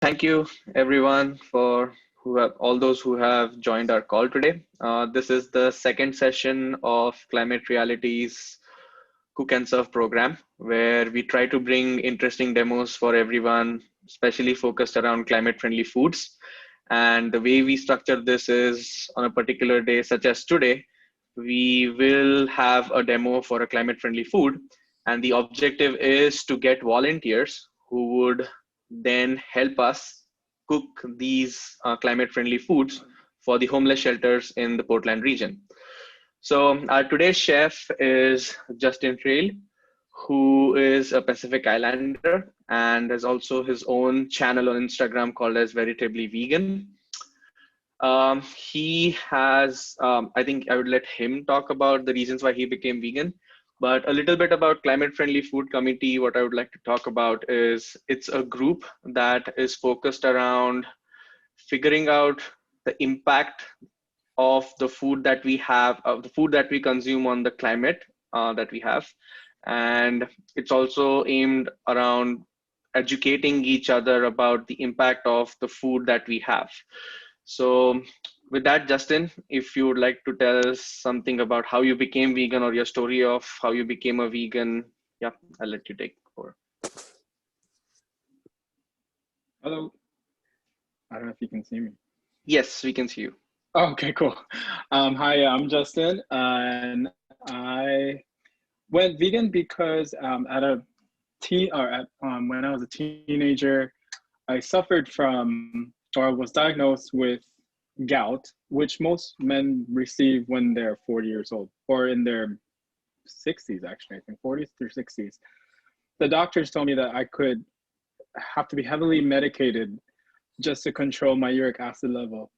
Thank you, everyone, for all those who have joined our call today. This is the second session of Climate Realities Cook and Serve program, where we try to bring interesting demos for everyone, especially focused around climate-friendly foods. And the way we structure this is on a particular day, such as today, we will have a demo for a climate-friendly food. And the objective is to get volunteers who would then help us cook these climate-friendly foods for the homeless shelters in the Portland region. So our today's chef is Justin Riel, who is a Pacific Islander and has also his own channel on Instagram called as Veritably Vegan. He has, I think I would let him talk about the reasons why he became vegan. But a little bit about Climate Friendly Food Committee, what I would like to talk about is it's a group that is focused around figuring out the impact of the food that we have, of the food that we consume on the climate that we have. And it's also aimed around educating each other about the impact of the food that we have. So with that, Justin, if you would like to tell us something about how you became vegan or your story of how you became a vegan, yeah, I'll let you take over. Hello. I don't know if you can see me. Yes, we can see you. Oh, okay, cool. Hi, I'm Justin, and I went vegan because when I was a teenager, I suffered from or was diagnosed with gout, which most men receive when they're 40 years old or in their 60s, actually, I think 40s through 60s. The doctors told me that I could have to be heavily medicated just to control my uric acid level.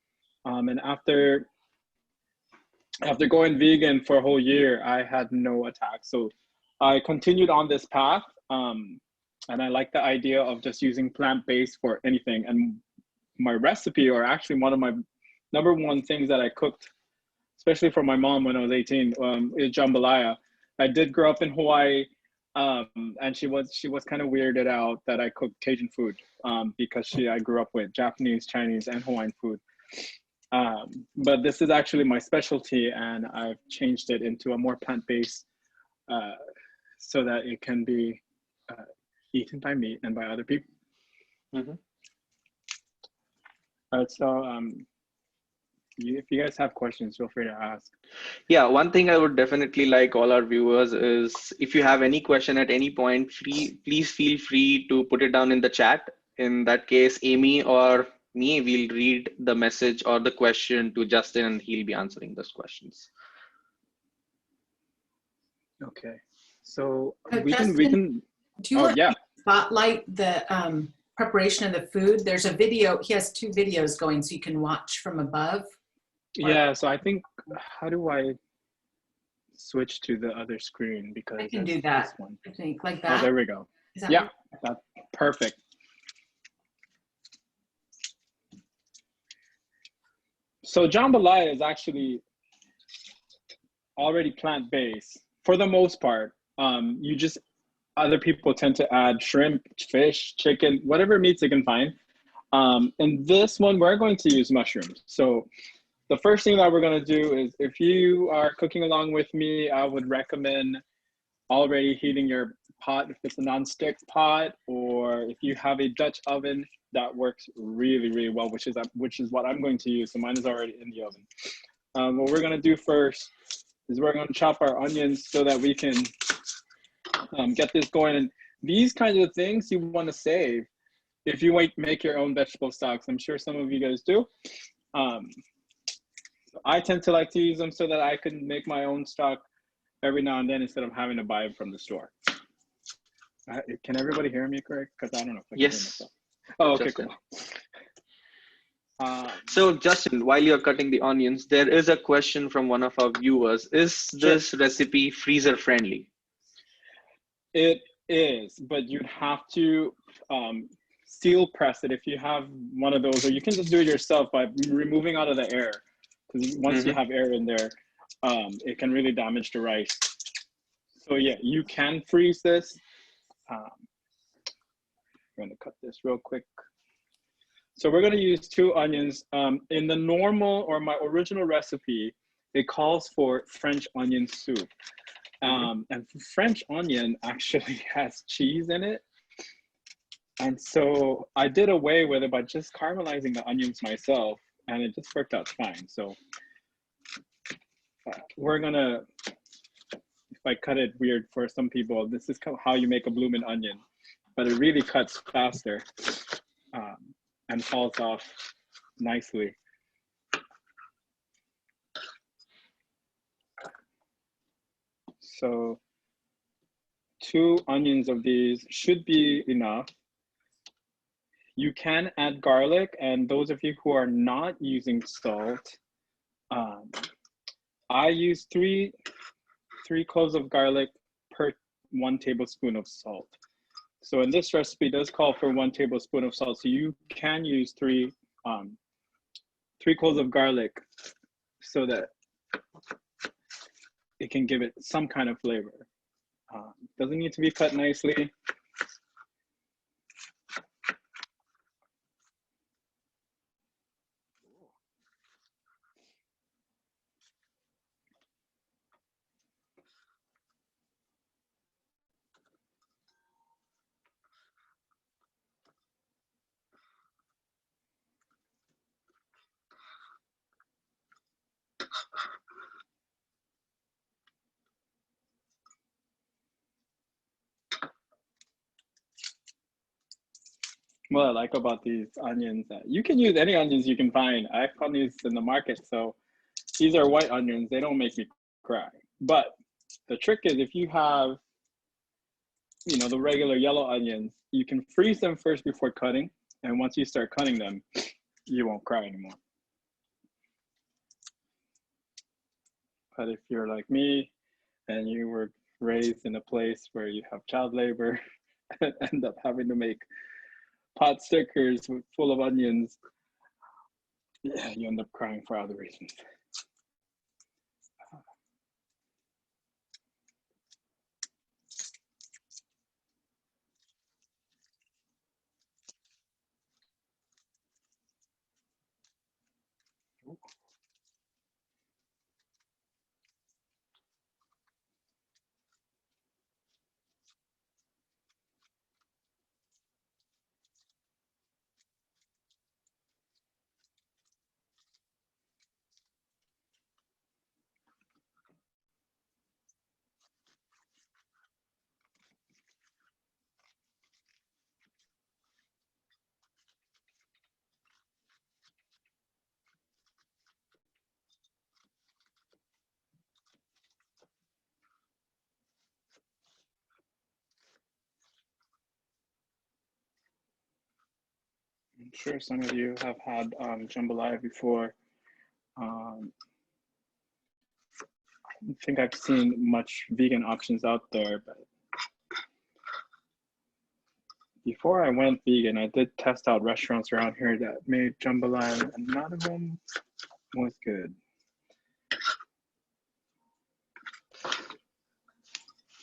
And after going vegan for a whole year, I had no attacks. So I continued on this path. And I like the idea of just using plant-based for anything. And my recipe, or actually one of my number one things that I cooked, especially for my mom when I was 18, is jambalaya. I did grow up in Hawaii, and she was kind of weirded out that I cooked Cajun food, because I grew up with Japanese, Chinese, and Hawaiian food. But this is actually my specialty, and I've changed it into a more plant-based, so that it can be eaten by me and by other people. Mm-hmm. All right, so if you guys have questions, feel free to ask. Yeah, one thing I would definitely like all our viewers is if you have any question at any point, please feel free to put it down in the chat. In that case, Amy or me will read the message or the question to Justin, and he'll be answering those questions. Okay, so Justin, we can. Do you want to spotlight the preparation of the food? There's a video. He has 2 videos going, so you can watch from above. Yeah, so I think, how do I switch to the other screen? Because I can do that. This one. I think like that. Oh, there we go. Yeah, that's perfect. So jambalaya is actually already plant-based for the most part. Other people tend to add shrimp, fish, chicken, whatever meats they can find. In this one, we're going to use mushrooms. So the first thing that we're going to do is, if you are cooking along with me, I would recommend already heating your pot, if it's a non-stick pot, or if you have a Dutch oven, that works really, really well, which is what I'm going to use. So mine is already in the oven. What we're going to do first is we're going to chop our onions so that we can get this going. And these kinds of things you want to save if you make your own vegetable stocks. I'm sure some of you guys do. So I tend to like to use them so that I can make my own stock every now and then instead of having to buy them from the store. Can everybody hear me correct? Because I don't know if I can hear myself. Oh, okay, Justin. Cool. So Justin, while you're cutting the onions, there is a question from one of our viewers. Is this recipe freezer friendly? It is, but you'd have to seal press it if you have one of those, or you can just do it yourself by removing out of the air. Because once you have air in there, it can really damage the rice. So yeah, you can freeze this. I'm going to cut this real quick. So we're going to use 2 onions. In the normal or my original recipe, it calls for French onion soup. And French onion actually has cheese in it. And so I did away with it by just caramelizing the onions myself, and it just worked out fine. So we're gonna, if I cut it weird for some people, this is how you make a bloomin' onion, but it really cuts faster and falls off nicely. So 2 onions of these should be enough. You can add garlic, and those of you who are not using salt, I use three cloves of garlic per 1 tablespoon of salt. So in this recipe, it does call for 1 tablespoon of salt. So you can use 3 cloves of garlic so that it can give it some kind of flavor. Doesn't need to be cut nicely. What I like about these onions, that you can use any onions you can find. I found these in the market, so these are white onions. They don't make me cry. But the trick is, if you have, you know, the regular yellow onions, you can freeze them first before cutting, and once you start cutting them, you won't cry anymore. But if you're like me and you were raised in a place where you have child labor and end up having to make pot stickers full of onions, yeah, you end up crying for other reasons. I'm sure some of you have had jambalaya before. I don't think I've seen much vegan options out there, but before I went vegan, I did test out restaurants around here that made jambalaya, and none of them was good.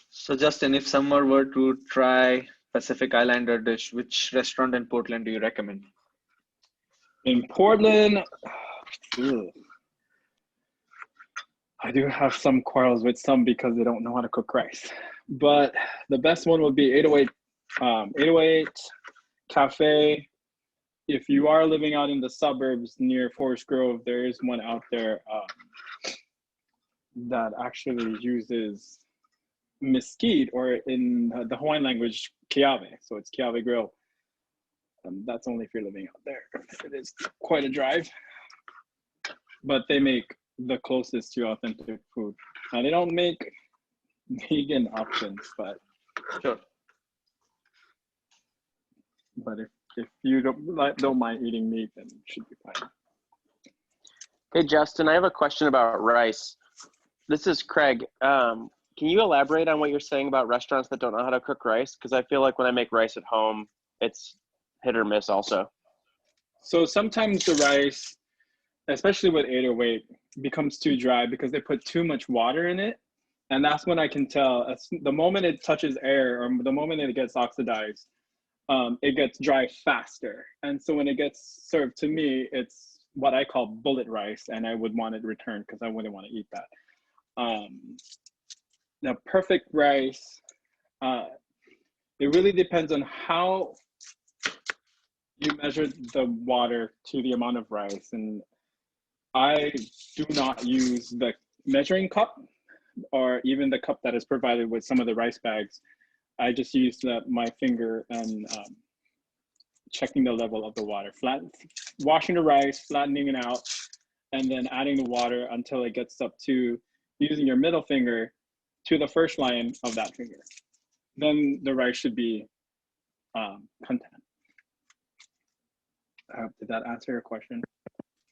So Justin, if someone were to try Pacific Islander dish, which restaurant in Portland do you recommend? In Portland, I do have some quarrels with some because they don't know how to cook rice. But the best one would be 808 Cafe. If you are living out in the suburbs near Forest Grove, there is one out there that actually uses mesquite, or in the Hawaiian language, kiawe. So it's kiawe grill. That's only if you're living out there. It is quite a drive, but they make the closest to authentic food. Now, they don't make vegan options, but Sure. if you don't mind eating meat, then it should be fine. Hey, Justin, I have a question about rice. This is Craig. Can you elaborate on what you're saying about restaurants that don't know how to cook rice? Because I feel like when I make rice at home, it's hit or miss also. So sometimes the rice, especially with 808, becomes too dry because they put too much water in it. And that's when I can tell, the moment it touches air or the moment it gets oxidized, it gets dry faster. And so when it gets served to me, it's what I call bullet rice, and I would want it returned because I wouldn't want to eat that. Now, perfect rice, it really depends on how you measure the water to the amount of rice. And I do not use the measuring cup or even the cup that is provided with some of the rice bags. I just use my finger and checking the level of the water. Washing the rice, flattening it out, and then adding the water until it gets up to using your middle finger to the first line of that finger. Then the rice should be content. Did that answer your question?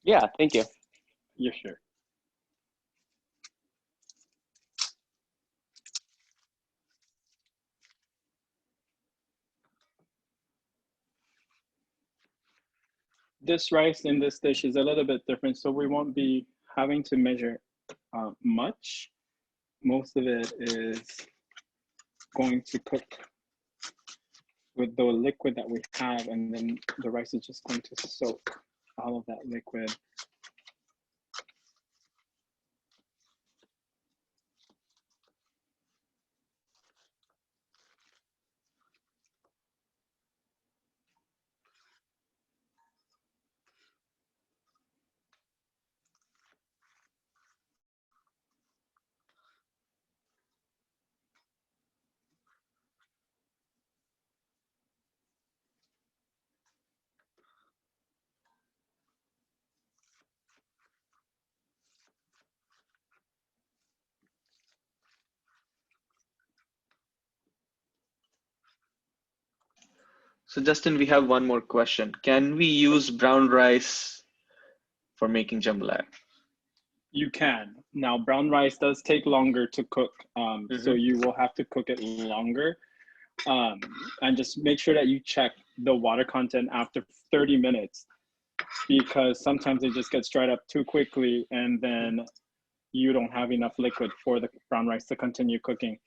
Yeah, thank you. Yeah, sure. This rice in this dish is a little bit different, so we won't be having to measure much. Most of it is going to cook with the liquid that we have, and then the rice is just going to soak all of that liquid. So Justin, we have one more question. Can we use brown rice for making jambalaya? You can. Now, brown rice does take longer to cook, so you will have to cook it longer. And just make sure that you check the water content after 30 minutes, because sometimes it just gets dried up too quickly and then you don't have enough liquid for the brown rice to continue cooking.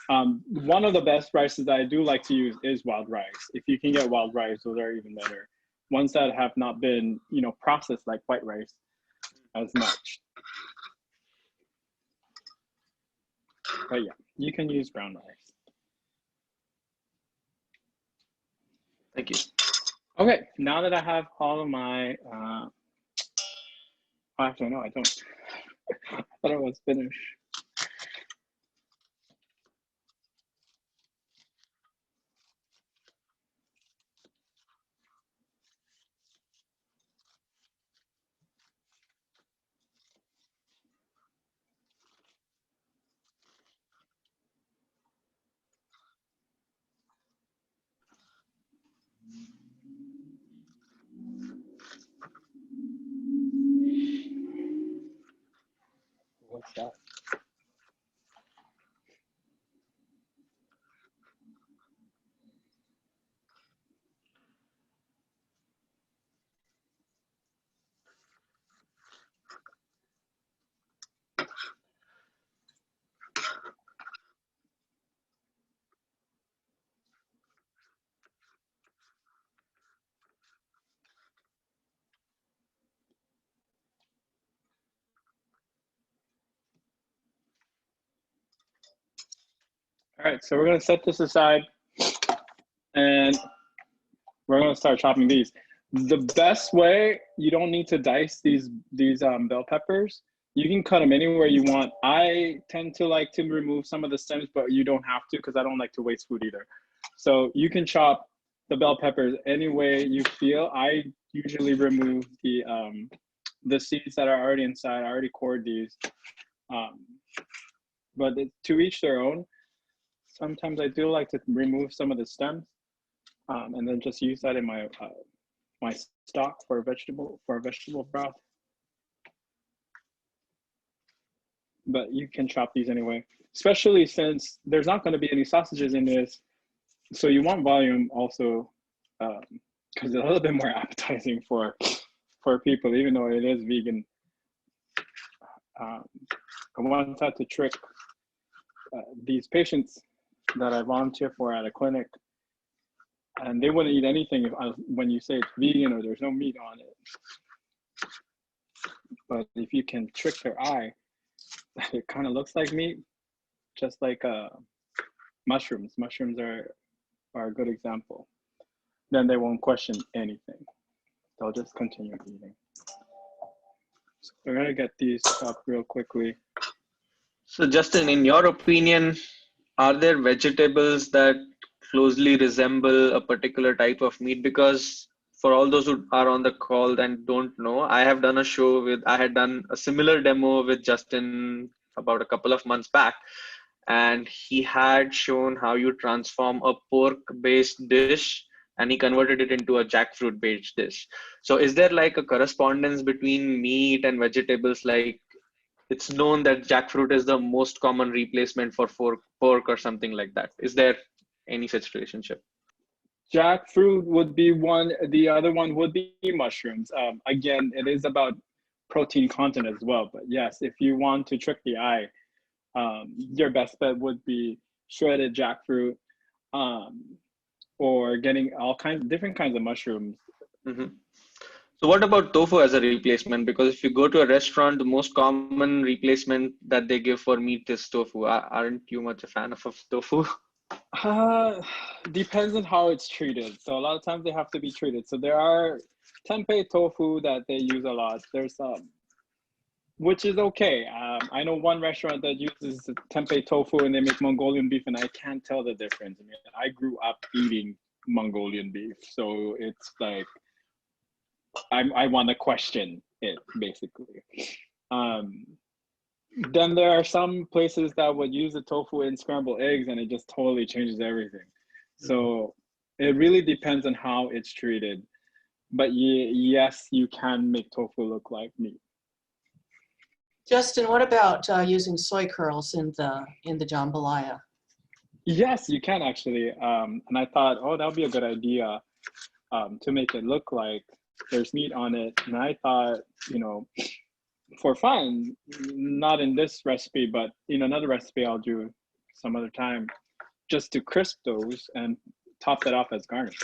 One of the best rices that I do like to use is wild rice. If you can get wild rice, those are even better. Ones that have not been, processed like white rice as much. But yeah, you can use brown rice. Thank you. Okay, now that I have all of my, actually, no, I don't. I thought it was finished. What's that? All right, so we're gonna set this aside and we're gonna start chopping these. The best way, you don't need to dice these bell peppers. You can cut them anywhere you want. I tend to like to remove some of the stems, but you don't have to because I don't like to waste food either. So you can chop the bell peppers any way you feel. I usually remove the seeds that are already inside. I already cored these, but to each their own. Sometimes I do like to remove some of the stems, and then just use that in my my stock for a vegetable broth. But you can chop these anyway, especially since there's not going to be any sausages in this. So you want volume also, because it's a little bit more appetizing for people, even though it is vegan. I once had to trick these patients that I volunteer for at a clinic. and they wouldn't eat anything when you say it's vegan or there's no meat on it. But if you can trick their eye, it kind of looks like meat, just like mushrooms. Mushrooms are a good example. Then they won't question anything. They'll just continue eating. So we're gonna get these up real quickly. So Justin, in your opinion, are there vegetables that closely resemble a particular type of meat? Because for all those who are on the call and don't know, I had done a similar demo with Justin about a couple of months back, and he had shown how you transform a pork-based dish and he converted it into a jackfruit-based dish. So is there like a correspondence between meat and vegetables? Like, it's known that jackfruit is the most common replacement for pork or something like that. Is there any such relationship? Jackfruit would be one. The other one would be mushrooms. Again, it is about protein content as well. But yes, if you want to trick the eye, your best bet would be shredded jackfruit, or getting different kinds of mushrooms. Mm-hmm. So what about tofu as a replacement? Because if you go to a restaurant, the most common replacement that they give for meat is tofu. Aren't you much a fan of tofu? Depends on how it's treated. So a lot of times they have to be treated. So there are tempeh tofu that they use a lot. There's which is okay. I know one restaurant that uses tempeh tofu and they make Mongolian beef, and I can't tell the difference. I mean, I grew up eating Mongolian beef, so it's like I want to question it basically. Then there are some places that would use the tofu in scrambled eggs, and it just totally changes everything. So it really depends on how it's treated. But yes, you can make tofu look like meat. Justin, what about using soy curls in the jambalaya? Yes, you can actually. And I thought, oh, that would be a good idea to make it look like there's meat on it. And I thought, for fun, not in this recipe, but in another recipe I'll do some other time, just to crisp those and top that off as garnish.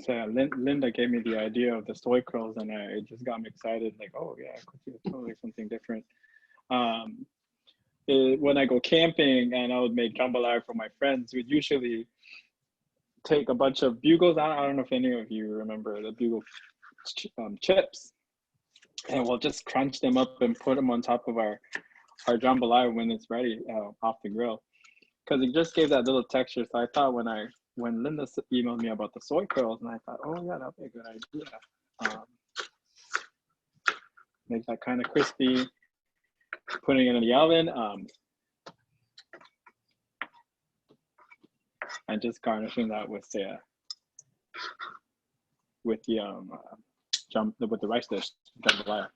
So Linda gave me the idea of the soy curls, and it just got me excited. Like, oh yeah, I could do totally something different. When I go camping and I would make jambalaya for my friends, we'd usually take a bunch of bugles. I don't know if any of you remember the bugle chips, and we'll just crunch them up and put them on top of our jambalaya when it's ready off the grill, because it just gave that little texture. So I thought when Linda emailed me about the soy curls, and I thought, oh yeah, that'd be a good idea. Make that kind of crispy, putting it in the oven, and just garnishing that with the rice dish, jambalaya.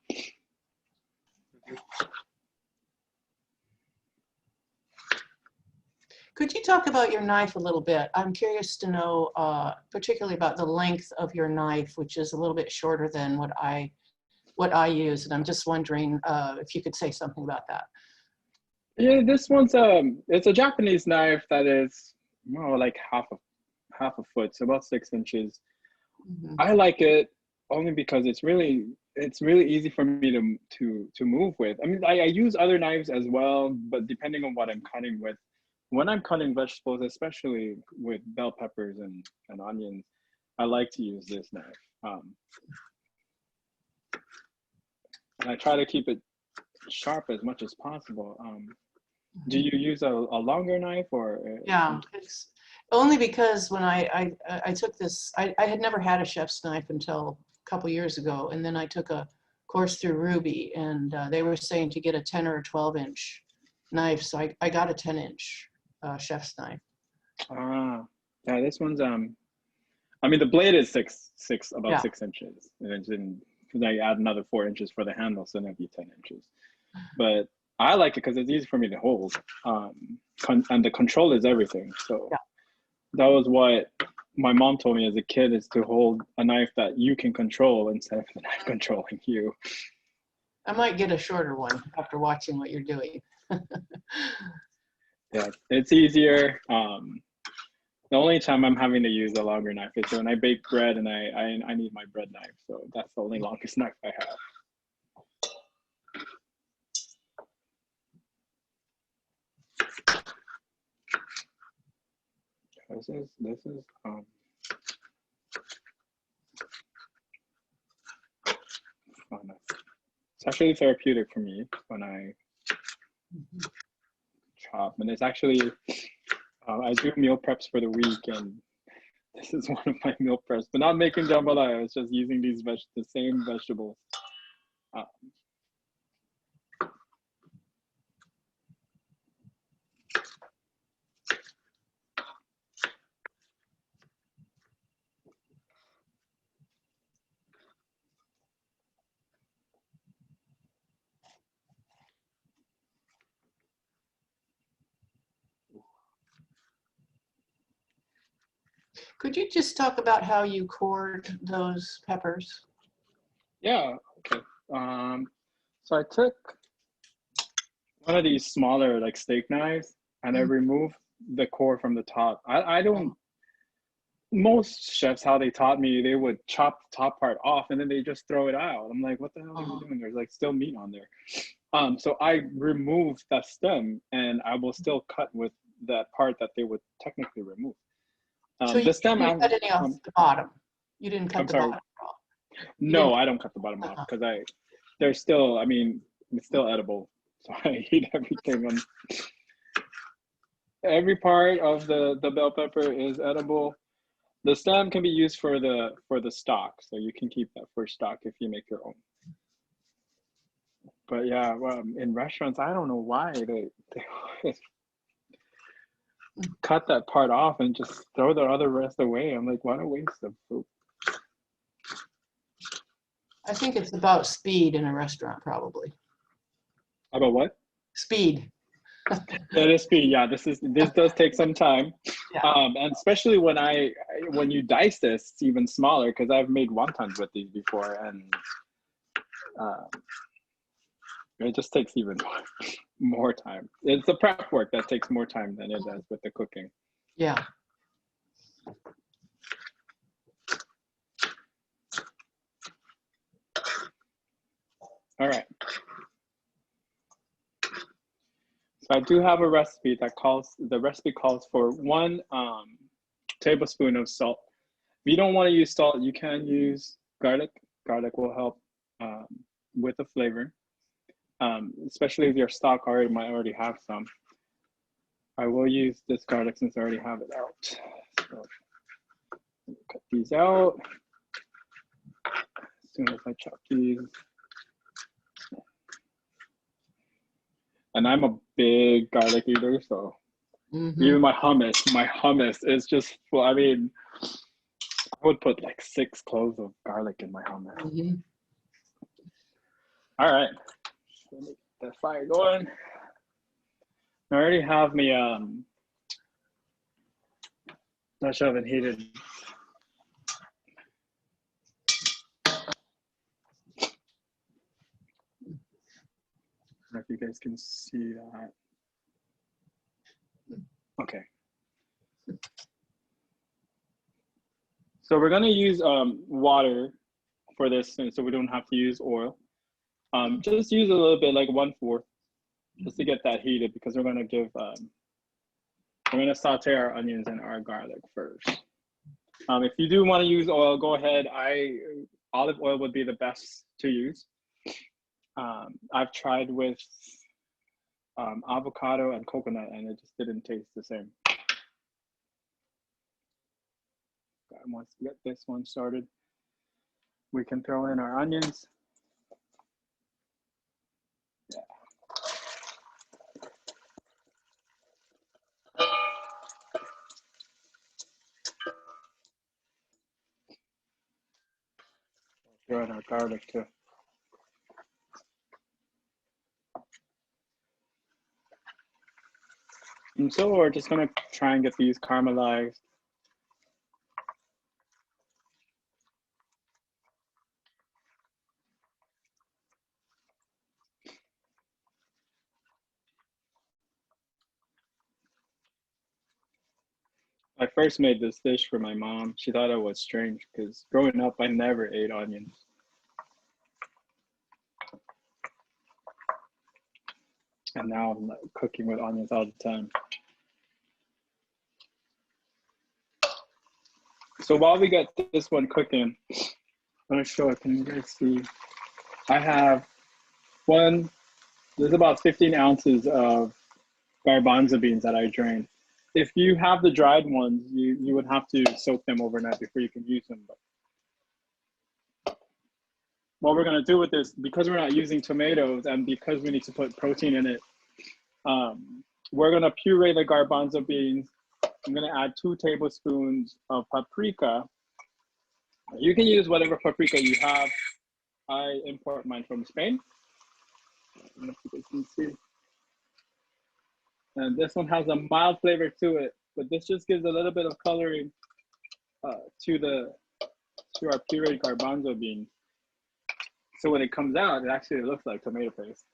Could you talk about your knife a little bit? I'm curious to know, particularly about the length of your knife, which is a little bit shorter than what I use, and I'm just wondering if you could say something about that. Yeah, this one's it's a Japanese knife that is more like half a foot, so about 6 inches. Mm-hmm. I like it only because it's really easy for me to move with. I mean, I use other knives as well, but depending on what I'm cutting with. When I'm cutting vegetables, especially with bell peppers and onions, I like to use this knife. And I try to keep it sharp as much as possible. Do you use a longer knife or? Yeah, it's only because when I took this, I had never had a chef's knife until a couple years ago, and then I took a course through Ruby, and they were saying to get a 10 or a 12-inch knife, so I got a 10-inch chef's knife. Yeah, this one's I mean, the blade is about 6 inches, and then I add another 4 inches for the handle, so then it'd be 10 inches. But I like it because it's easy for me to hold, and the control is everything. So that was what my mom told me as a kid is to hold a knife that you can control instead of the knife controlling you. I might get a shorter one after watching what you're doing. Yeah, it's easier. The only time I'm having to use a longer knife is when I bake bread and I need my bread knife. So that's the only longest knife I have. This is fun. It's actually therapeutic for me when I chop, and it's actually I do meal preps for the week, and this is one of my meal preps, but not making jambalaya. It's just using these the same vegetables. Could you just talk about how you cored those peppers? Yeah. Okay. So I took one of these smaller like steak knives, and I removed the core from the top. I don't. Most chefs, how they taught me, they would chop the top part off and then they just throw it out. I'm like, what the hell are you doing? There's like still meat on there. So I removed that stem, and I will still cut with that part that they would technically remove. So you The stem, didn't cut any off the bottom. You didn't cut I'm the sorry. bottom off. No, I don't cut the bottom off because there's still, I mean, it's still edible. So I eat everything on. Every part of the bell pepper is edible. The stem can be used for the stock, so you can keep that for stock if you make your own. But yeah, well, in restaurants, I don't know why they cut that part off and just throw the other rest away. I'm like, what a waste of food. I think it's about speed in a restaurant, probably. About what? Speed. That is speed. Yeah, this does take some time. Yeah. And especially when you dice this, it's even smaller because I've made wontons with these before, and it just takes even more time. It's the prep work that takes more time than it does with the cooking. Yeah. All right. So I do have a recipe that calls for 1 tablespoon of salt. If you don't want to use salt, you can use garlic. Garlic will help with the flavor, especially if your stock might already have some. I will use this garlic since I already have it out. So cut these out as soon as I chop these. And I'm a big garlic eater, so even my hummus is just, well, I mean, I would put like 6 cloves of garlic in my hummus. All right, let me get that fire going. I already have me Dutch oven heated. I don't know if you guys can see that. Okay. So we're gonna use water for this, so we don't have to use oil. Just use a little bit, like 1/4, just to get that heated, because we're gonna saute our onions and our garlic first. If you do want to use oil, go ahead. Olive oil would be the best to use. I've tried with avocado and coconut, and it just didn't taste the same. Once we get this one started, we can throw in our onions. Yeah. Throw in our garlic too. And so we're just gonna try and get these caramelized. I first made this dish for my mom. She thought it was strange because growing up, I never ate onions. And now I'm like, cooking with onions all the time. So while we get this one cooking, I'm gonna show it. Can you guys see? I have there's about 15 ounces of garbanzo beans that I drained. If you have the dried ones, you would have to soak them overnight before you can use them. But what we're gonna do with this, because we're not using tomatoes and because we need to put protein in it, we're gonna puree the garbanzo beans. I'm gonna add 2 tablespoons of paprika. You can use whatever paprika you have. I import mine from Spain. I don't know if you guys can see. And this one has a mild flavor to it, but this just gives a little bit of coloring to our pureed garbanzo beans. So when it comes out, it actually looks like tomato paste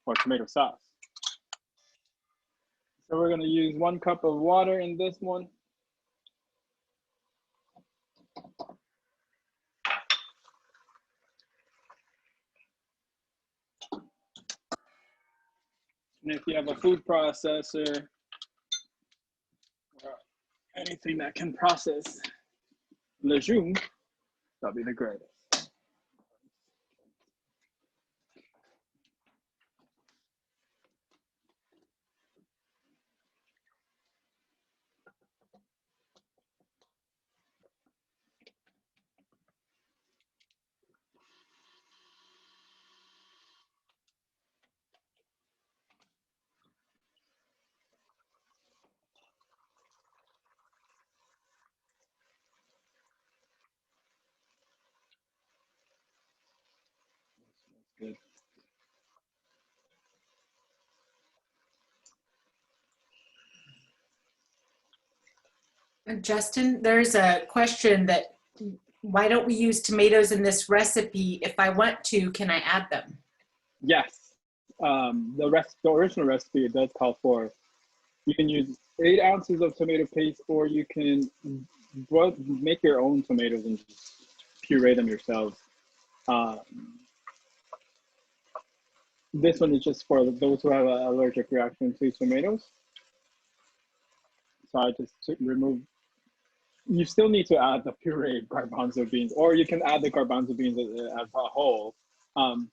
or tomato sauce. So we're gonna use 1 cup of water in this one. And if you have a food processor or anything that can process legumes, that'll be the greatest. Good. Justin, there's a question that why don't we use tomatoes in this recipe? If I want to, can I add them? Yes, the original recipe, it does call for, you can use 8 ounces of tomato paste, or you can make your own tomatoes and just puree them yourselves. This one is just for those who have an allergic reaction to tomatoes. So I just remove. You still need to add the pureed garbanzo beans, or you can add the garbanzo beans as a whole,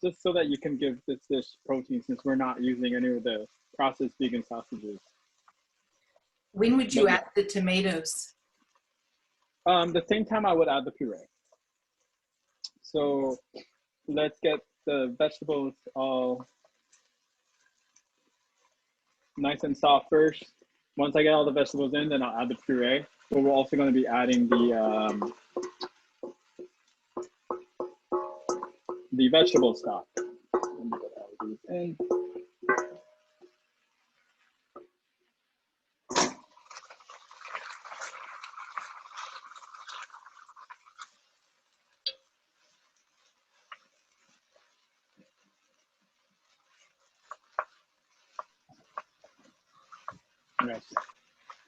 just so that you can give this dish protein, since we're not using any of the processed vegan sausages. When would you add the tomatoes? The same time I would add the puree. So let's get the vegetables all nice and soft first. Once I get all the vegetables in, then I'll add the puree. But we're also going to be adding the vegetable stock. In. Nice.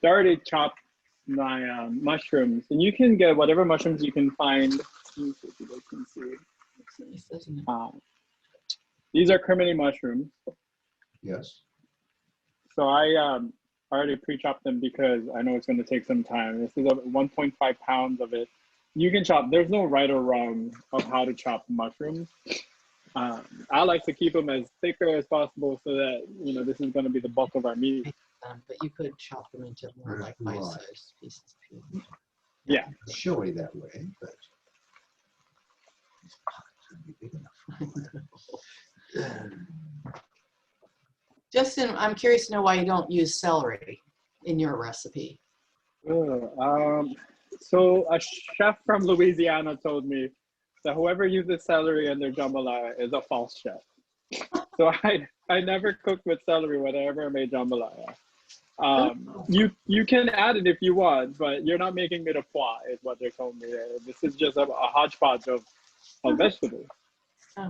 I already chopped my mushrooms, and you can get whatever mushrooms you can find. Let me see if you guys can see. These are crimini mushrooms. Yes. So I already pre-chopped them because I know it's going to take some time. This is 1.5 pounds of it. You can chop. There's no right or wrong of how to chop mushrooms. I like to keep them as thicker as possible so that, you know, this is going to be the bulk of our meat. But you could chop them into more like bite-sized pieces. Yeah. Showy that way, but it's not big enough. Justin, I'm curious to know why you don't use celery in your recipe. So a chef from Louisiana told me that whoever uses celery in their jambalaya is a false chef. So I never cooked with celery whenever I made jambalaya. You can add it if you want, but you're not making it a pois, is what they told me. This is just a hodgepodge of vegetables. Oh.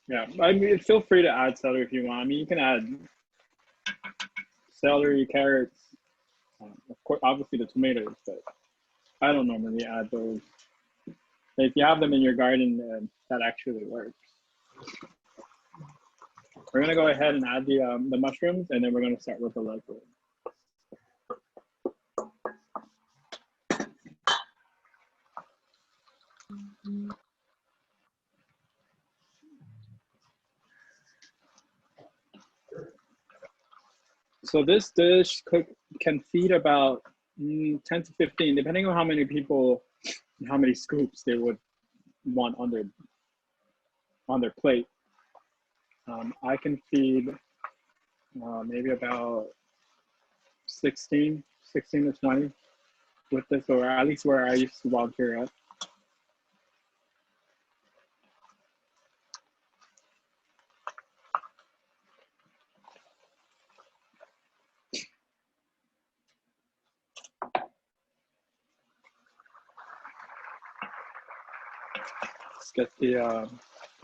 Yeah, I mean, feel free to add celery if you want. I mean, you can add celery, carrots, of course, obviously the tomatoes, but I don't normally add those. If you have them in your garden, that actually works. We're gonna go ahead and add the mushrooms, and then we're gonna start with the liquid. So this dish can feed about 10 to 15, depending on how many people, how many scoops they would want on their plate. I can feed maybe about 16 to 20 with this, or at least where I used to volunteer at. Let's get the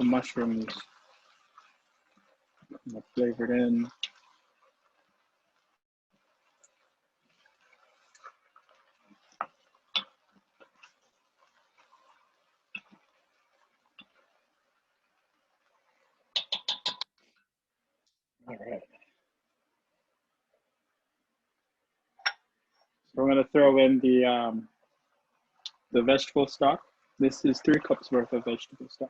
mushrooms flavored in. All right. So we're going to throw in the vegetable stock. This is 3 cups worth of vegetable stock.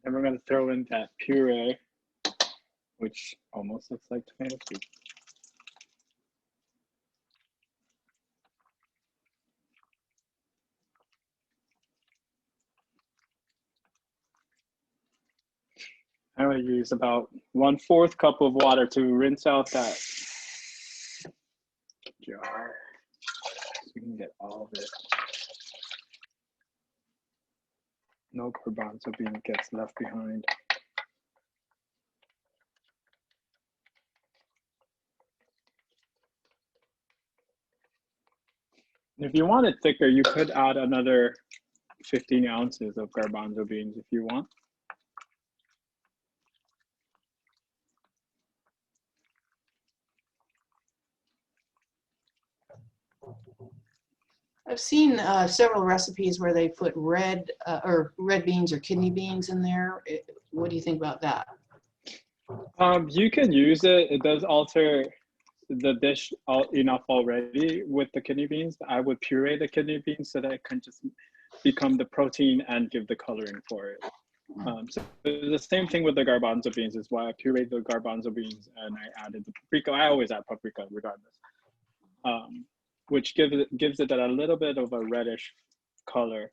And we're going to throw in that puree, which almost looks like tomato soup. I'm going to use about 1/4 cup of water to rinse out that jar so we can get all of it. No garbanzo bean gets left behind. If you want it thicker, you could add another 15 ounces of garbanzo beans if you want. I've seen several recipes where they put red beans or kidney beans in there. What do you think about that? You can use it. It does alter the dish enough already with the kidney beans. I would puree the kidney beans so that it can just become the protein and give the coloring for it. So the same thing with the garbanzo beans is why I pureed the garbanzo beans and I added the paprika. I always add paprika regardless, which gives it that a little bit of a reddish color.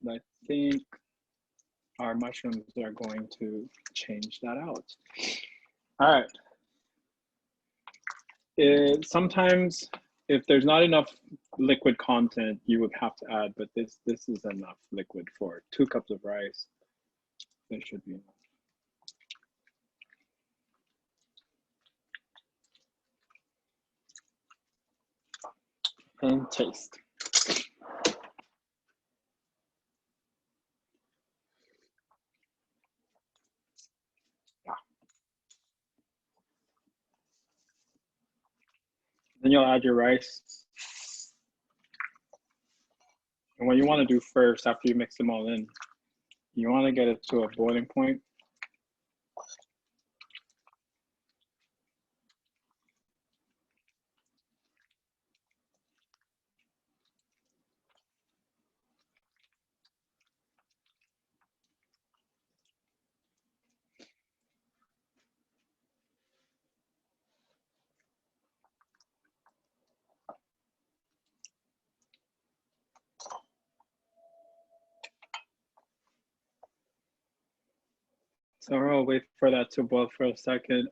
And I think our mushrooms are going to change that out. All right. Sometimes if there's not enough liquid content, you would have to add, but this is enough liquid for 2 cups of rice. There should be enough. And taste. Then you'll add your rice. And what you want to do first after you mix them all in, you want to get it to a boiling point. So I'll wait for that to boil for a second.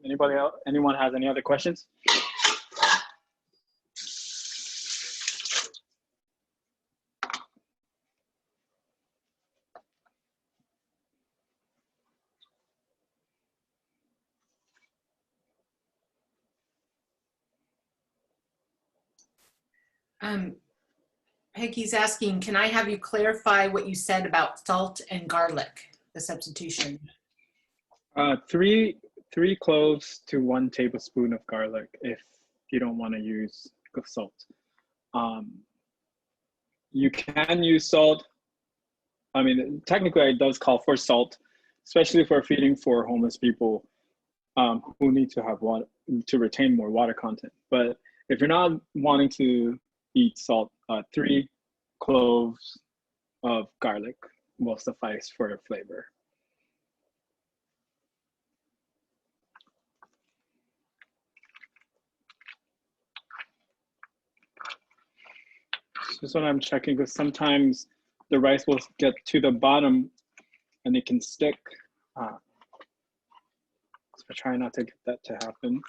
Anybody else? Anyone has any other questions? Peggy's asking, can I have you clarify what you said about salt and garlic, the substitution? 3 cloves to 1 tablespoon of garlic if you don't want to use salt. You can use salt. I mean, technically it does call for salt, especially for feeding for homeless people who need to have water to retain more water content. But if you're not wanting to eat salt, 3 cloves of garlic will suffice for the flavor. Just when I'm checking, because sometimes the rice will get to the bottom and it can stick. So I try not to get that to happen.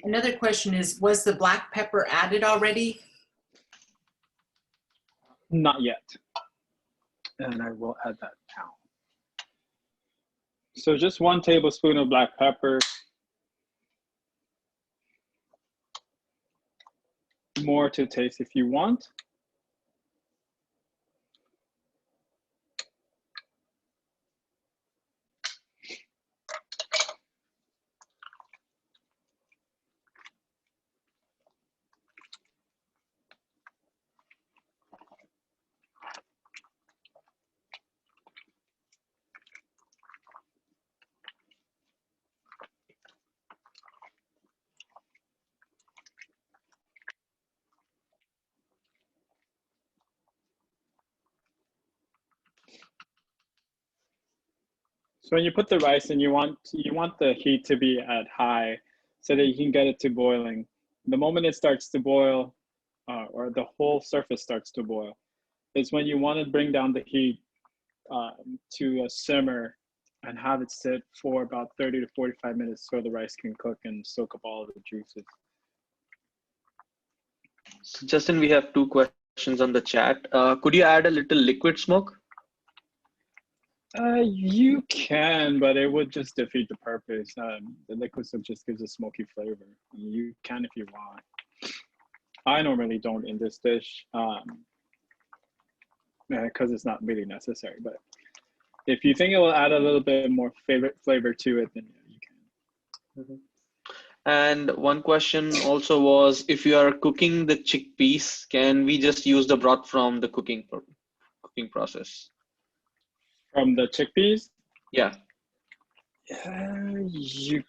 Another question is, was the black pepper added already? Not yet. And I will add that now. So just 1 tablespoon of black pepper. More to taste if you want. So when you put the rice in, you want the heat to be at high so that you can get it to boiling. The moment it starts to boil, or the whole surface starts to boil, is when you want to bring down the heat to a simmer and have it sit for about 30 to 45 minutes so the rice can cook and soak up all of the juices. So Justin, we have 2 questions on the chat. Could you add a little liquid smoke? You can, but it would just defeat the purpose. The liquid soup just gives a smoky flavor. You can if you want. I normally don't in this dish because it's not really necessary. But if you think it will add a little bit more flavor to it, then yeah, you can. Mm-hmm. And one question also was, if you are cooking the chickpeas, can we just use the broth from the cooking process? From the chickpeas? Yeah. You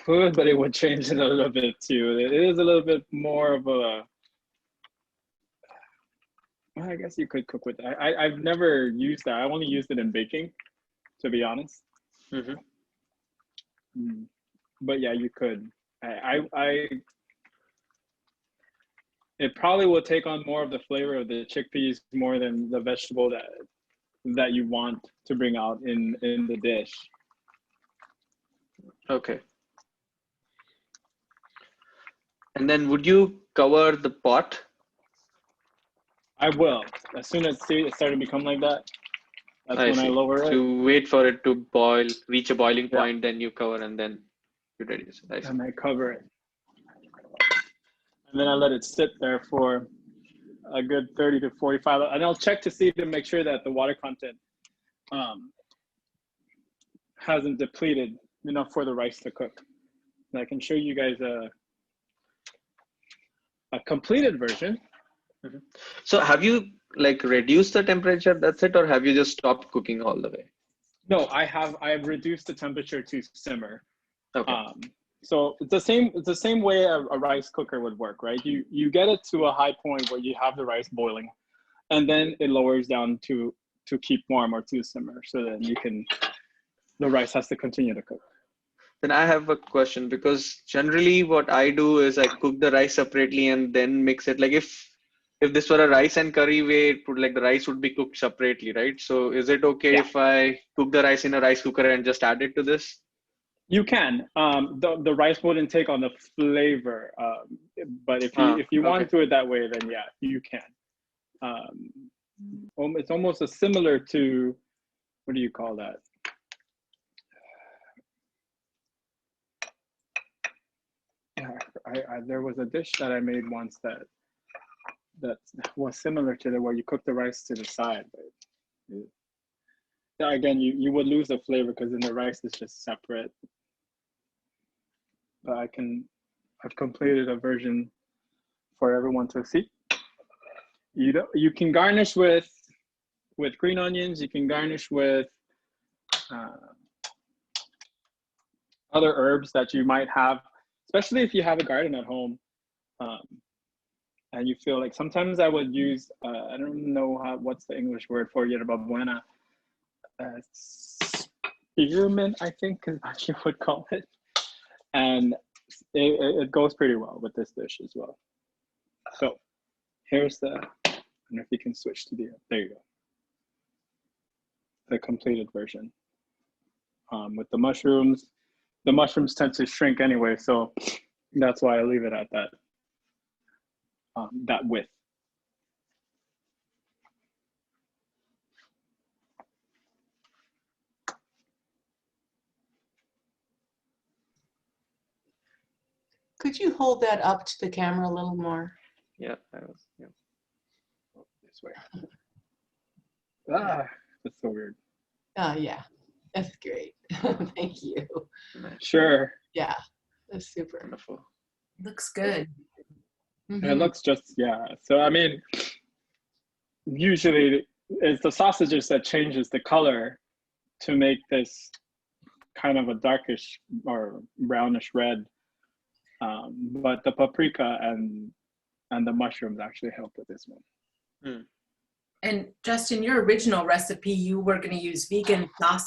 could, but it would change it a little bit too. It is a little bit more of a, well, I guess you could cook with that. I've never used that. I only used it in baking, to be honest. Mm-hmm. But yeah, you could. It probably will take on more of the flavor of the chickpeas more than the vegetable that you want to bring out in the dish. Okay. And then would you cover the pot? I will. As soon as it started to become like that, that's when I lower it. To wait for it to boil, reach a boiling point, then you cover and then you reduce it. And I cover it. And then I let it sit there for a good 30 to 45. And I'll check to make sure that the water content hasn't depleted enough for the rice to cook. And I can show you guys a completed version. Mm-hmm. So have you like reduced the temperature, that's it, or have you just stopped cooking all the way? No, I've reduced the temperature to simmer. Okay. So it's the same way a rice cooker would work, right? You get it to a high point where you have the rice boiling, and then it lowers down to keep warm or to simmer, so that the rice has to continue to cook. Then I have a question, because generally what I do is I cook the rice separately and then mix it. Like if this were a rice and curry way, like the rice would be cooked separately, right? So is it okay if I cook the rice in a rice cooker and just add it to this? You can. The rice wouldn't take on the flavor, but if you want to do it that way, then yeah, you can. It's almost similar to, what do you call that? there was a dish that I made once that was similar to the where you cook the rice to the side. But yeah, again, you would lose the flavor because then the rice is just separate. But I've completed a version for everyone to see. You can garnish with green onions. You can garnish with other herbs that you might have, especially if you have a garden at home. And you feel like sometimes I would use, I don't know what's the English word for yerba buena. Spearmint, I think is what you would call it. And it goes pretty well with this dish as well. So here's I don't know if you can switch to there you go. The completed version. With the mushrooms tend to shrink anyway, so that's why I leave it at that width. Could you hold that up to the camera a little more? Yeah, I was. Yeah. Oh, this way. Ah, that's so weird. Yeah, that's great. Thank you. Nice. Sure. Yeah, that's super. Wonderful. Looks good. It looks just, yeah. So, I mean, usually it's the sausages that changes the color to make this kind of a darkish or brownish red. But the paprika and the mushrooms actually help with this one. And Justin, your original recipe, you were going to use vegan sauce